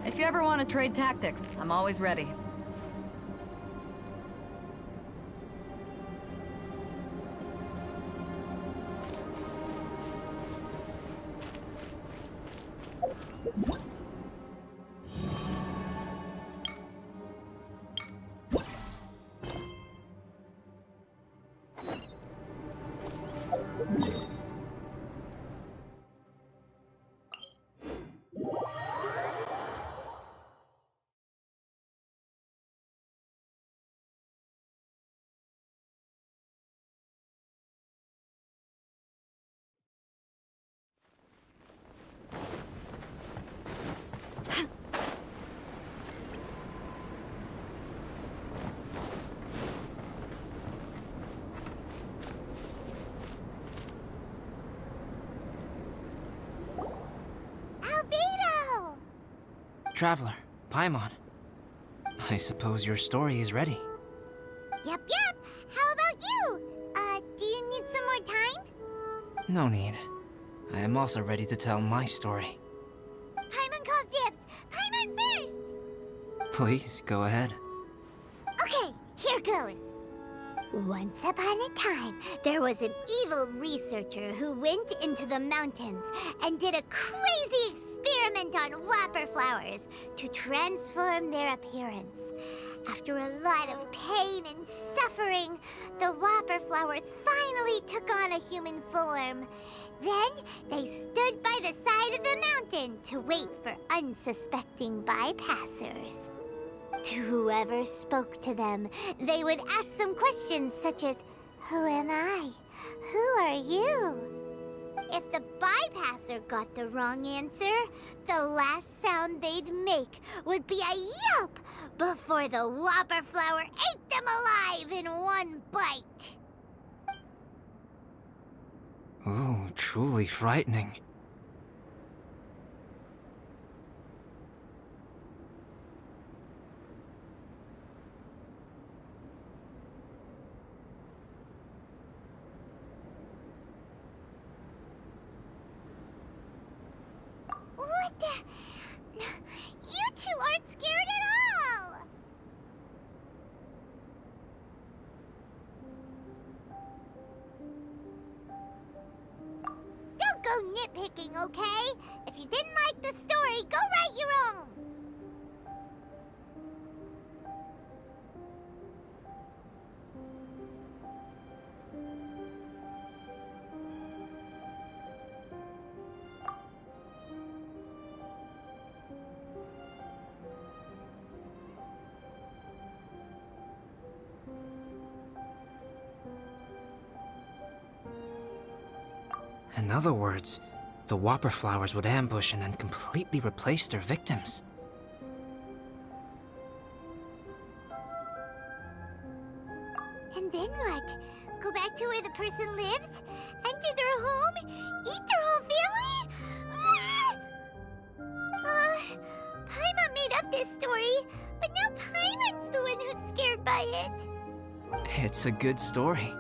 If you ever want to trade tactics, I'm always ready. Traveler, Paimon. I suppose your story is ready. Yep. How about you? Do you need some more time? No need. I am also ready to tell my story. Paimon calls dibs! Paimon first! Please, go ahead. Okay, here goes. Once upon a time, there was an evil researcher who went into the mountains and did a crazy experiment on whopper flowers to transform their appearance. After a lot of pain and suffering, the whopper flowers finally took on a human form. Then they stood by the side of the mountain to wait for unsuspecting bypassers. To whoever spoke to them, they would ask some questions such as, "Who am I? Who are you?" If the bypasser got the wrong answer, the last sound they'd make would be a yelp before the whopper flower ate them alive in one bite. Ooh, truly frightening. What the? You two aren't scared at all! Don't go nitpicking, okay? If you didn't like the story, go write your own! In other words, the whopper flowers would ambush and then completely replace their victims. And then what? Go back to where the person lives? Enter their home? Eat their whole family? Paimon made up this story, but now Paimon's the one who's scared by it. It's a good story.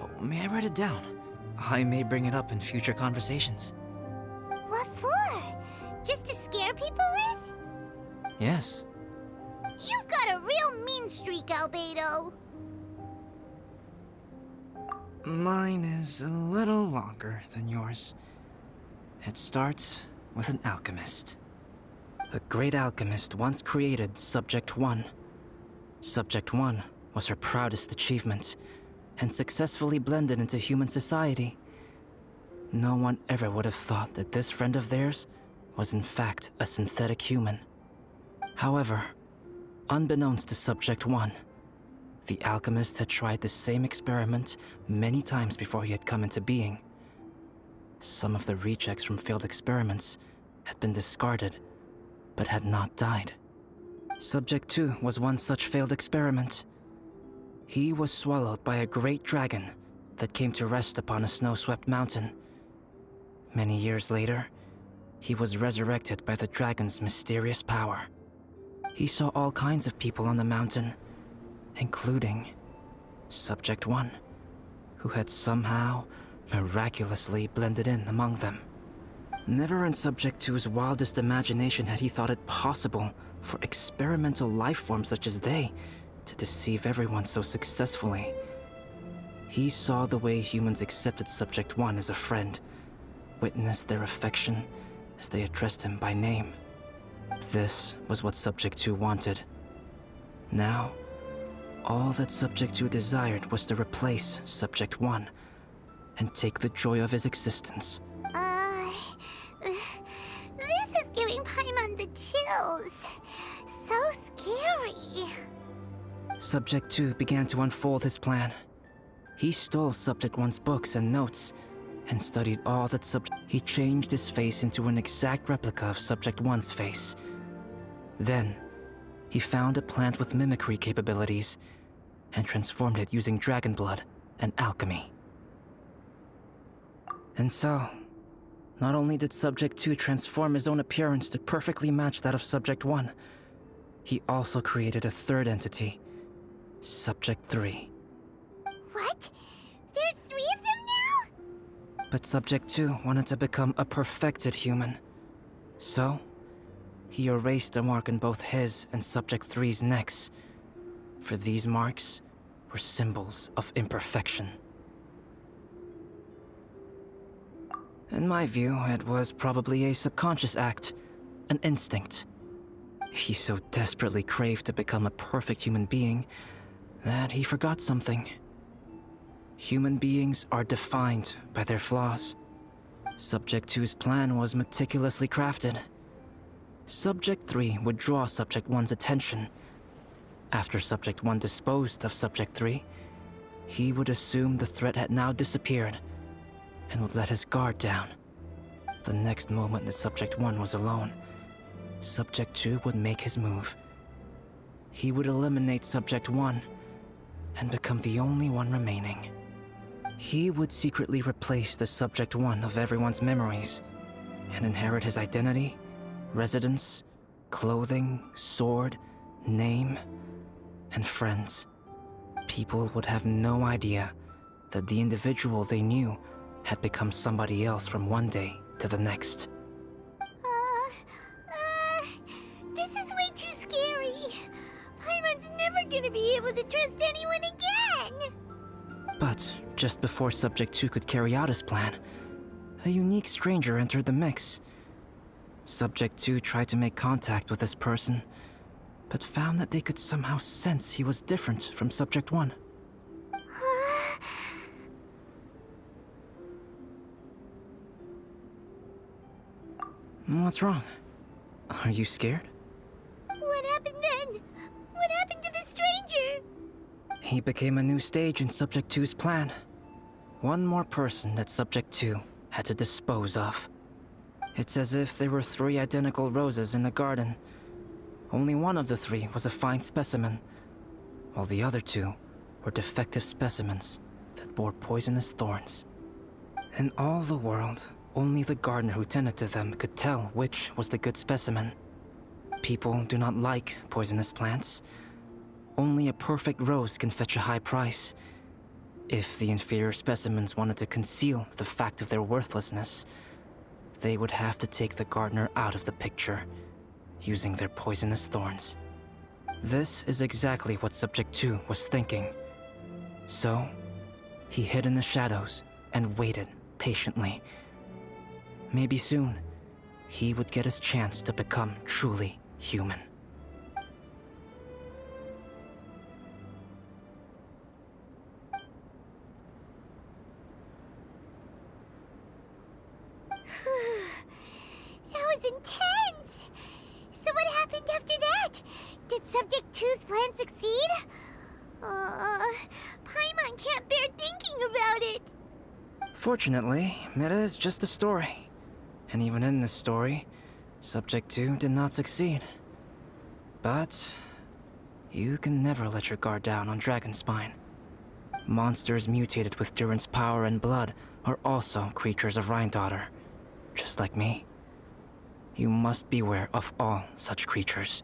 Oh, may I write it down? I may bring it up in future conversations. What for? Just to scare people with? Yes. You've got a real mean streak, Albedo. Mine is a little longer than yours. It starts with an alchemist. A great alchemist once created Subject 1. Subject 1 was her proudest achievement, and successfully blended into human society. No one ever would have thought that this friend of theirs was in fact a synthetic human. However, unbeknownst to Subject 1, the alchemist had tried the same experiment many times before he had come into being. Some of the rejects from failed experiments had been discarded, but had not died. Subject 2 was one such failed experiment. He was swallowed by a great dragon that came to rest upon a snow-swept mountain. Many years later, he was resurrected by the dragon's mysterious power. He saw all kinds of people on the mountain, including Subject 1, who had somehow miraculously blended in among them. Never in Subject 2's wildest imagination had he thought it possible for experimental life forms such as they to deceive everyone so successfully. He saw the way humans accepted Subject 1 as a friend, witnessed their affection as they addressed him by name. This was what Subject 2 wanted. Now, all that Subject 2 desired was to replace Subject 1 and take the joy of his existence. This is giving Paimon the chills. So scary. Subject 2 began to unfold his plan. He stole Subject 1's books and notes and studied all that He changed his face into an exact replica of Subject 1's face. Then, he found a plant with mimicry capabilities and transformed it using dragon blood and alchemy. And so, not only did Subject 2 transform his own appearance to perfectly match that of Subject 1, he also created a third entity, Subject 3. What? There's 3 of them now? But Subject 2 wanted to become a perfected human. So, he erased a mark in both his and Subject 3's necks, for these marks were symbols of imperfection. In my view, it was probably a subconscious act, an instinct. He so desperately craved to become a perfect human being that he forgot something. Human beings are defined by their flaws. Subject 2's plan was meticulously crafted. Subject 3 would draw Subject 1's attention. After Subject 1 disposed of Subject 3, he would assume the threat had now disappeared and would let his guard down. The next moment that Subject 1 was alone, Subject 2 would make his move. He would eliminate Subject 1 and become the only one remaining. He would secretly replace the Subject 1 of everyone's memories and inherit his identity, residence, clothing, sword, name, and friends. People would have no idea that the individual they knew had become somebody else from one day to the next. This is way too scary. Paimon's never gonna be able to trust anyone again. But just before Subject 2 could carry out his plan, a unique stranger entered the mix. Subject 2 tried to make contact with this person, but found that they could somehow sense he was different from Subject 1. What's wrong? Are you scared? What happened then? What happened to the stranger? He became a new stage in Subject 2's plan. One more person that Subject 2 had to dispose of. It's as if there were 3 identical roses in a garden. Only one of the 3 was a fine specimen, while the other 2 were defective specimens that bore poisonous thorns. In all the world, only the gardener who tended to them could tell which was the good specimen. People do not like poisonous plants. Only a perfect rose can fetch a high price. If the inferior specimens wanted to conceal the fact of their worthlessness, they would have to take the gardener out of the picture, using their poisonous thorns. This is exactly what Subject 2 was thinking. So, he hid in the shadows and waited patiently. Maybe soon, he would get his chance to become truly human. That was intense! So what happened after that? Did Subject 2's plan succeed? Paimon can't bear thinking about it. Fortunately, it is just a story. And even in this story, Subject 2 did not succeed. But you can never let your guard down on Dragonspine. Monsters mutated with Durin's power and blood are also creatures of Rhine-Daughter, just like me. You must beware of all such creatures.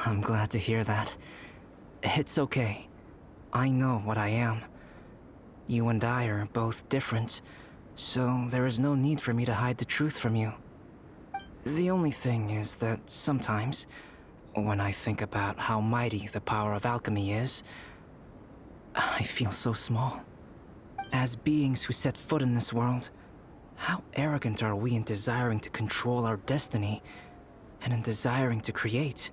I'm glad to hear that. It's okay. I know what I am. You and I are both different, so there is no need for me to hide the truth from you. The only thing is that sometimes, when I think about how mighty the power of alchemy is, I feel so small. As beings who set foot in this world, how arrogant are we in desiring to control our destiny, and in desiring to create?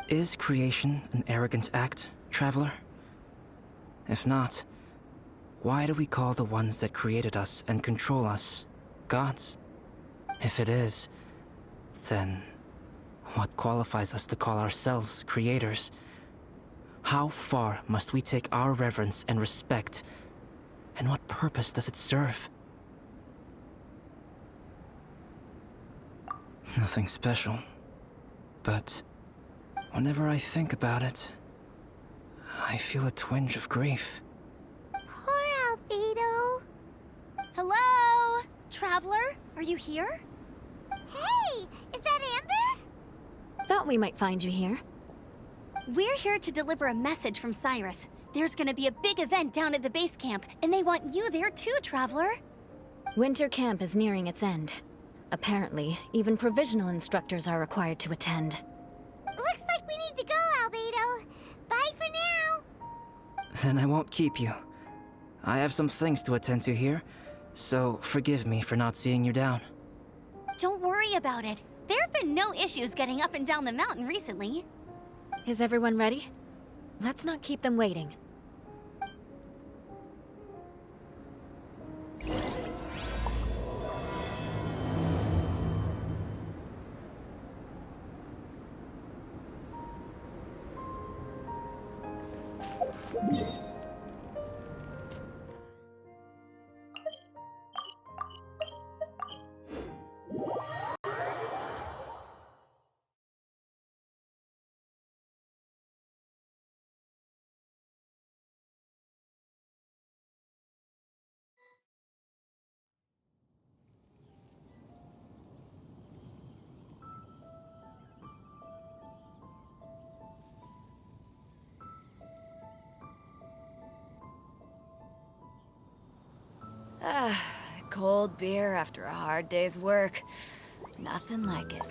Is creation an arrogant act, traveler? If not, why do we call the ones that created us and control us gods? If it is, then what qualifies us to call ourselves creators? How far must we take our reverence and respect, and what purpose does it serve? Nothing special, but whenever I think about it, I feel a twinge of grief. Poor Albedo. Hello? Traveler? Are you here? Hey, is that Amber? Thought we might find you here. We're here to deliver a message from Cyrus. There's gonna be a big event down at the base camp, and they want you there too, Traveler. Winter camp is nearing its end. Apparently, even provisional instructors are required to attend. Looks like we need to go, Albedo. Bye for now. Then I won't keep you. I have some things to attend to here, so forgive me for not seeing you down. Don't worry about it. There have been no issues getting up and down the mountain recently. Is everyone ready? Let's not keep them waiting. Cold beer after a hard day's work. Nothing like it.